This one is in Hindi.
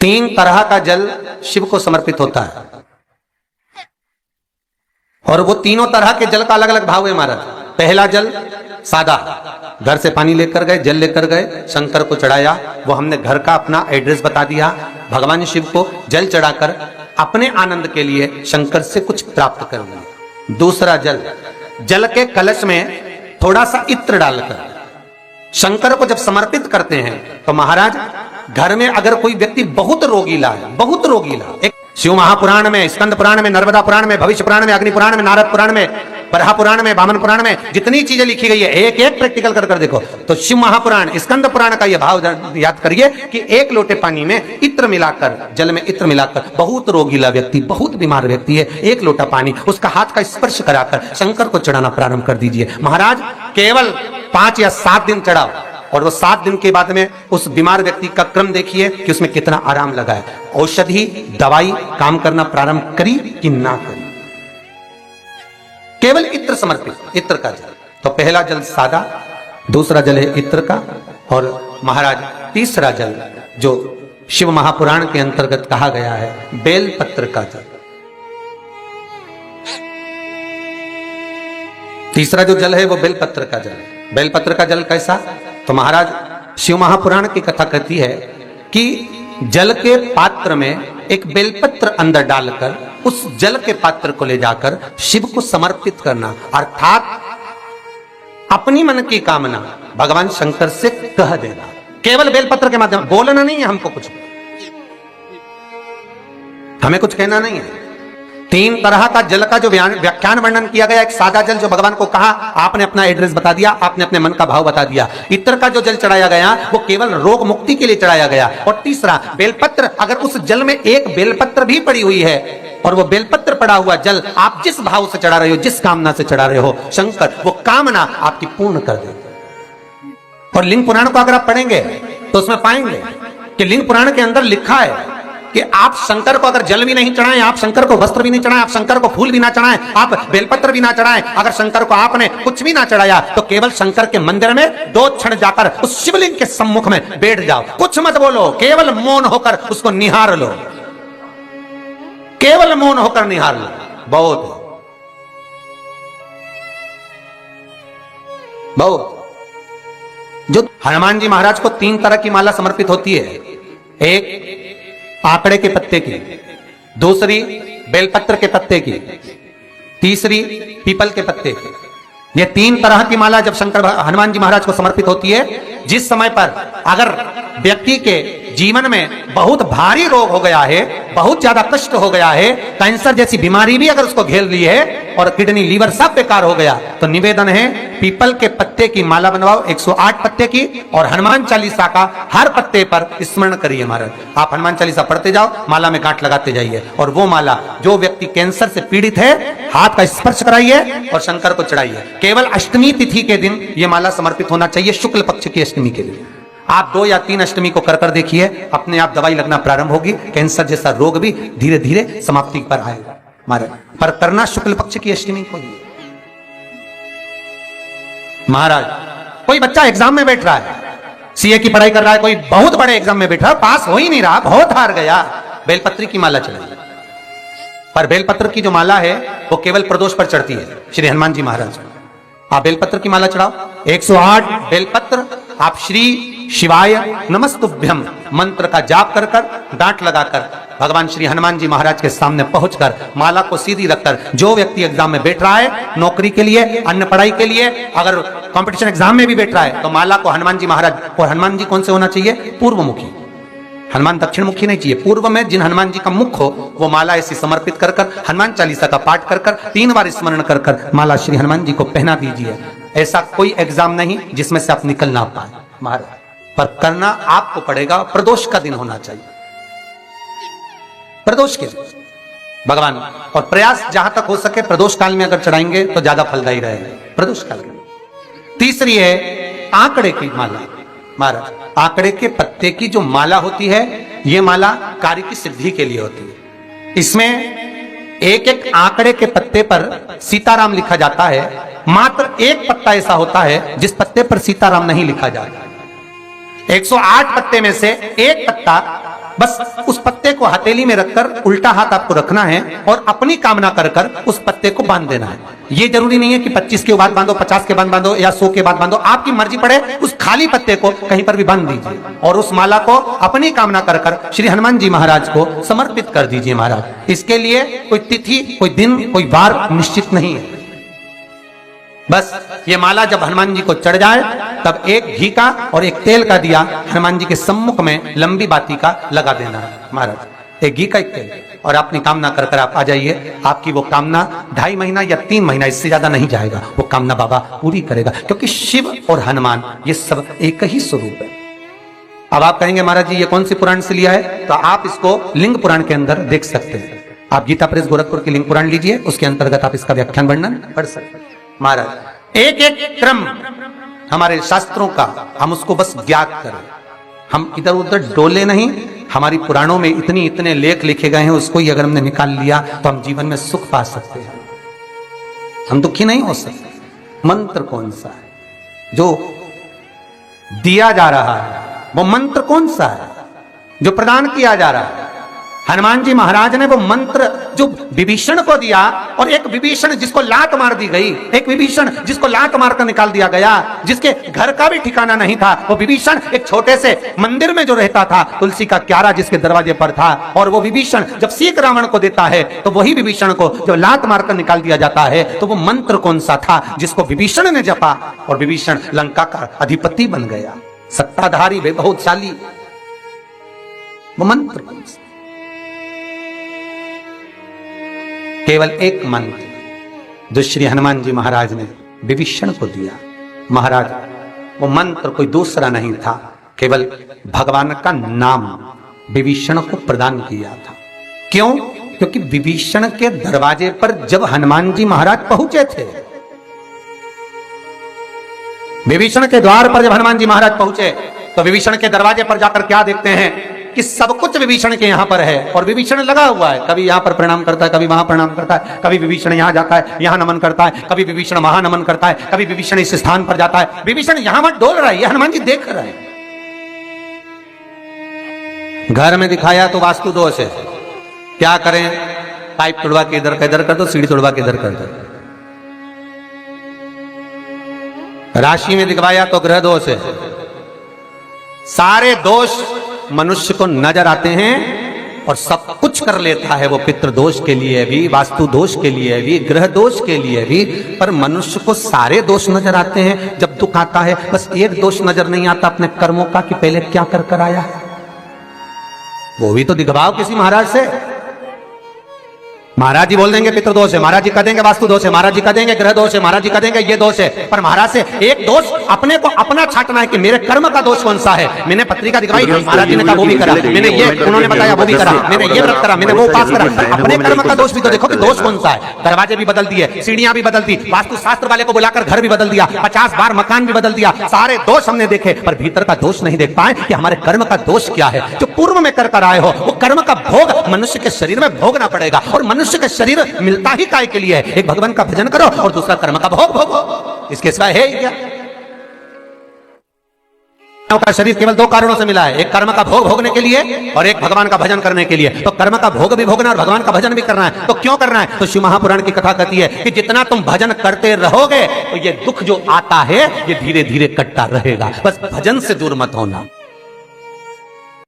तीन तरह का जल शिव को समर्पित होता है और वो तीनों तरह के जल का अलग अलग भाव है महाराज। पहला जल सादा, घर से पानी लेकर गए, जल लेकर गए, शंकर को चढ़ाया, वो हमने घर का अपना एड्रेस बता दिया, भगवान शिव को जल चढ़ाकर अपने आनंद के लिए शंकर से कुछ प्राप्त कर लिया। दूसरा जल, जल के कलश में थोड़ा सा इत्र डालकर शंकर को जब समर्पित करते हैं तो महाराज घर में अगर कोई व्यक्ति बहुत रोगीला है, बहुत रोगीला, एक शिव महापुराण में, स्कंद पुराण में, नर्मदा पुराण में, भविष्य पुराण में, अग्नि पुराण में, नारद पुराण में, बरहा पुराण में, वामन पुराण में जितनी चीजें लिखी गई है एक एक प्रैक्टिकल कर कर देखो तो शिव महापुराण, स्कंद पुराण का यह भाव याद करिए कि एक लोटे पानी में इत्र मिलाकर, जल में इत्र मिलाकर, बहुत रोगीला व्यक्ति, बहुत बीमार व्यक्ति है, एक लोटा पानी उसका हाथ का स्पर्श कराकर शंकर को चढ़ाना प्रारंभ कर दीजिए। महाराज केवल 5 या 7 दिन चढ़ाओ और वो 7 दिन के बाद में उस बीमार व्यक्ति का क्रम देखिए कि उसमें कितना आराम लगा है। औषधि दवाई काम करना प्रारंभ करी कि ना करी। केवल इत्र समर्पित, इत्र का जल। तो पहला जल सादा, दूसरा जल है इत्र का, और महाराज तीसरा जल जो शिव महापुराण के अंतर्गत कहा गया है बेलपत्र का जल। तीसरा जो जल है वो बेलपत्र का जल। बेलपत्र का जल कैसा? तो महाराज शिव महापुराण की कथा कहती है कि जल के पात्र में एक बेलपत्र अंदर डालकर उस जल के पात्र को ले जाकर शिव को समर्पित करना, अर्थात अपनी मन की कामना भगवान शंकर से कह देना। केवल बेलपत्र के माध्यम, बोलना नहीं है हमको, कुछ हमें कुछ कहना नहीं है। 3 तरह का जल का जो व्याख्यान वर्णन किया गया, एक सादा जल जो भगवान को कहा, आपने अपना एड्रेस बता दिया, आपने अपने मन का भाव बता दिया। इत्र का जो जल चढ़ाया गया वो केवल रोग मुक्ति के लिए चढ़ाया गया। और तीसरा बेलपत्र, अगर उस जल में एक बेलपत्र भी पड़ी हुई है और वो बेलपत्र पड़ा हुआ जल आप जिस भाव से चढ़ा रहे हो, जिस कामना से चढ़ा रहे हो, शंकर वो कामना आपकी पूर्ण कर देते। और लिंग पुराण को अगर आप पढ़ेंगे तो उसमें पाएंगे कि लिंग पुराण के अंदर लिखा है कि आप शंकर को अगर जल भी नहीं चढ़ाएं, आप शंकर को वस्त्र भी नहीं चढ़ाएं, आप शंकर को फूल भी ना चढ़ाएं, आप बेलपत्र भी ना चढ़ाएं, अगर शंकर को आपने कुछ भी ना चढ़ाया तो केवल शंकर के मंदिर में 2 क्षण जाकर उस शिवलिंग के सम्मुख में बैठ जाओ, कुछ मत बोलो, केवल मौन होकर उसको निहार लो, केवल मौन होकर निहार लो। बहुत जो हनुमान जी महाराज को 3 तरह की माला समर्पित होती है, एक आंकड़े के पत्ते की, दूसरी बेलपत्र के पत्ते की, तीसरी पीपल के पत्ते की। ये 3 तरह की माला जब शंकर हनुमान जी महाराज को समर्पित होती है, जिस समय पर अगर व्यक्ति के जीवन में बहुत भारी रोग हो गया है, बहुत ज्यादा कष्ट हो गया है, कैंसर जैसी बीमारी भी अगर उसको घेर ली है और किडनी लीवर सब बेकार हो गया, तो निवेदन है पीपल के पत्ते की माला बनवाओ, 108 पत्ते की, और हनुमान चालीसा का हर पत्ते पर स्मरण करिए महाराज। आप हनुमान चालीसा पढ़ते जाओ, माला में गांठ लगाते जाइए, और वो माला जो व्यक्ति कैंसर से पीड़ित है हाथ का स्पर्श कराइए और शंकर को चढ़ाइए। केवल अष्टमी तिथि के दिन ये माला समर्पित होना चाहिए, शुक्ल पक्ष की अष्टमी के दिन। आप 2 या 3 अष्टमी को कर देखिए, अपने आप दवाई लगना प्रारंभ होगी, कैंसर जैसा रोग भी धीरे धीरे समाप्ति पर आएगा महाराज। पर करना शुक्ल पक्ष की अष्टमी को ही। महाराज कोई बच्चा एग्जाम में बैठ रहा है, सीए की पढ़ाई कर रहा है, कोई बहुत बड़े एग्जाम में बैठा, पास हो ही नहीं रहा, बहुत हार गया, बेलपत्र की माला चढ़ाई। पर बेलपत्र की जो माला है वो केवल प्रदोष पर चढ़ती है श्री हनुमान जी महाराज को। आप बेलपत्र की माला चढ़ाओ, 108 बेलपत्र, आप श्री शिवाय नमस्तुभ्यम मंत्र का जाप कर कर, डांट लगाकर भगवान श्री हनुमान जी महाराज के सामने पहुंचकर माला को सीधी रखकर, जो व्यक्ति एग्जाम में बैठ रहा है, नौकरी के लिए, अन्य पढ़ाई के लिए, अगर कंपटीशन एग्जाम में भी बैठ रहा है, तो माला को हनुमान जी महाराज, और हनुमान जी कौन से होना चाहिए? पूर्वमुखी। हनुमान दक्षिण मुखी नहीं चाहिए, पूर्व में जिन हनुमान जी का मुख हो वो माला ऐसी समर्पित कर कर, हनुमान चालीसा का पाठ कर कर, 3 बार स्मरण कर कर माला श्री हनुमान जी को पहना दीजिए। ऐसा कोई एग्जाम नहीं जिसमें से आप निकल ना पाए महाराज, पर करना आपको पड़ेगा। प्रदोष का दिन होना चाहिए, प्रदोष के दिन भगवान, और प्रयास जहां तक हो सके प्रदोष काल में अगर चढ़ाएंगे तो ज्यादा फलदायी रहेगा, प्रदोष काल में। तीसरी है आंकड़े की माला महाराज। आंकड़े के पत्ते की जो माला होती है, यह माला कार्य की सिद्धि के लिए होती है। इसमें एक एक आंकड़े के पत्ते पर सीताराम लिखा जाता है, मात्र एक पत्ता ऐसा होता है जिस पत्ते पर सीताराम नहीं लिखा जाता। 108 पत्ते में से एक पत्ता बस उस पत्ते को हथेली में रखकर उल्टा हाथ आपको रखना है और अपनी कामना कर कर उस पत्ते को बांध देना है। ये जरूरी नहीं है कि 25 के बाद बांधो, 50 के बाद बांधो या 100 के बाद बांधो, आपकी मर्जी पड़े। उस खाली पत्ते को कहीं पर भी बांध दीजिए और उस माला को अपनी कामना कर कर श्री हनुमान जी महाराज को समर्पित कर दीजिए महाराज। इसके लिए कोई तिथि, कोई दिन, कोई वार निश्चित नहीं है। बस ये माला जब हनुमान जी को चढ़ जाए तब एक घी का और एक तेल का दिया हनुमान जी के सम्मुख में लंबी बाती का लगा देना है महाराज। एक घी का, एक तेल, और अपनी कामना कर कर आप आ जाइए। आपकी वो कामना 2.5 महीना या 3 महीना, इससे ज्यादा नहीं जाएगा, वो कामना बाबा पूरी करेगा। क्योंकि शिव और हनुमान ये सब एक ही स्वरूप है। अब आप कहेंगे महाराज जी ये कौन सी पुराण से लिया है, तो आप इसको लिंग पुराण के अंदर देख सकते हैं। आप गीता प्रेस गोरखपुर की लिंग पुराण लीजिए, उसके अंतर्गत आप इसका व्याख्यान वर्णन पढ़ सकते हैं महाराज। एक एक क्रम हमारे शास्त्रों का हम उसको बस ज्ञात करें, हम इधर उधर डोले नहीं। हमारी पुराणों में इतने लेख लिखे गए हैं, उसको ही अगर हमने निकाल लिया तो हम जीवन में सुख पा सकते हैं, हम दुखी नहीं हो सकते। मंत्र कौन सा है जो दिया जा रहा है, वो मंत्र कौन सा है जो प्रदान किया जा रहा है? हनुमान जी महाराज ने वो मंत्र जो विभीषण को दिया, और एक विभीषण जिसको लात मार दी गई, एक विभीषण जिसको लात मारकर निकाल दिया गया, जिसके घर का भी ठिकाना नहीं था, वो विभीषण एक छोटे से मंदिर में जो रहता था, तुलसी का क्यारा जिसके दरवाजे पर था, और वो विभीषण जब सीख रावण को देता है तो वही विभीषण को जब लात मारकर निकाल दिया जाता है, तो वो मंत्र कौन सा था जिसको विभीषण ने जपा और विभीषण लंका का अधिपति बन गया, सत्ताधारी, वैभवशाली? वो मंत्र कौन सा? केवल एक मंत्र जो श्री हनुमान जी महाराज ने विभीषण को दिया महाराज, वो मंत्र कोई दूसरा नहीं था, केवल भगवान का नाम विभीषण को प्रदान किया था। क्यों? क्योंकि विभीषण के दरवाजे पर जब हनुमान जी महाराज पहुंचे थे, विभीषण के द्वार पर जब हनुमान जी महाराज पहुंचे तो विभीषण के दरवाजे पर जाकर क्या देखते हैं कि सब कुछ विभीषण के यहां पर है, और विभीषण लगा हुआ है, कभी यहां पर प्रणाम करता है, कभी वहां प्रणाम करता है, कभी विभीषण यहां जाता है, यहां नमन करता है, कभी विभीषण वहां नमन करता है, कभी विभीषण इस स्थान पर जाता है। विभीषण यहां मत डोल रहा है, ये हनुमान जी देख रहे हैं। घर में दिखाया तो वास्तु दोष है, क्या करें? पाइप तोड़वा के इधर का इधर कर दो, सीढ़ी तोड़वा के इधर कर दो। राशि में दिखवाया तो ग्रह दोष है। सारे दोष मनुष्य को नजर आते हैं और सब कुछ कर लेता है वो, पितृ दोष के लिए भी, वास्तु दोष के लिए भी, ग्रह दोष के लिए भी, पर मनुष्य को सारे दोष नजर आते हैं। जब दुख आता है बस एक दोष नजर नहीं आता अपने कर्मों का कि पहले क्या कर कर आया है, वो भी तो दिखवाओ किसी महाराज से। महाराज जी बोल देंगे पितृ दोष है, महाराज जी कह देंगे वास्तु दोष है, महाराज जी कह देंगे ग्रह दोष है, महाराज जी कह देंगे ये दोष है, पर महाराज से एक दोष अपने को अपना छाटना है कि मेरे कर्म का दोष कौन सा है। मैंने पत्रिका दिखाई, महाराज जी ने कहा वो भी करा, मैंने ये उन्होंने बताया वो भी करा, मैंने ये व्रत करा, मैंने वो उपास करा। अपने कर्म का दोष भी तो देखो कि दोष कौन सा है। दरवाजे भी बदल दिए, सीढ़ियां भी बदल दी, वास्तु शास्त्र वाले को बुलाकर घर भी बदल दिया, 50 बार मकान भी बदल दिया, सारे दोष हमने देखे, पर भीतर का दोष नहीं देख पाए कि हमारे कर्म का दोष क्या है। जो पूर्व में कर कर आए हो वो कर्म का भोग मनुष्य के शरीर में भोगना पड़ेगा, और मनुष्य का शरीर मिलता ही काय के लिए है? एक भगवान का भजन करो और दूसरा कर्म का भोग भोगो, इसके सिवाय है ही क्या? का शरीर केवल 2 कारणों से मिला है, एक कर्म का भोग भोगने के लिए और एक भगवान का भजन करने के लिए। तो कर्म का भोग भी भोगना और भगवान का भजन भी करना है, तो क्यों करना है? तो शिव महापुराण की कथा कहती है कि जितना तुम भजन करते रहोगे तो ये दुख जो आता है ये धीरे धीरे कटता रहेगा। बस भजन से दूर मत होना।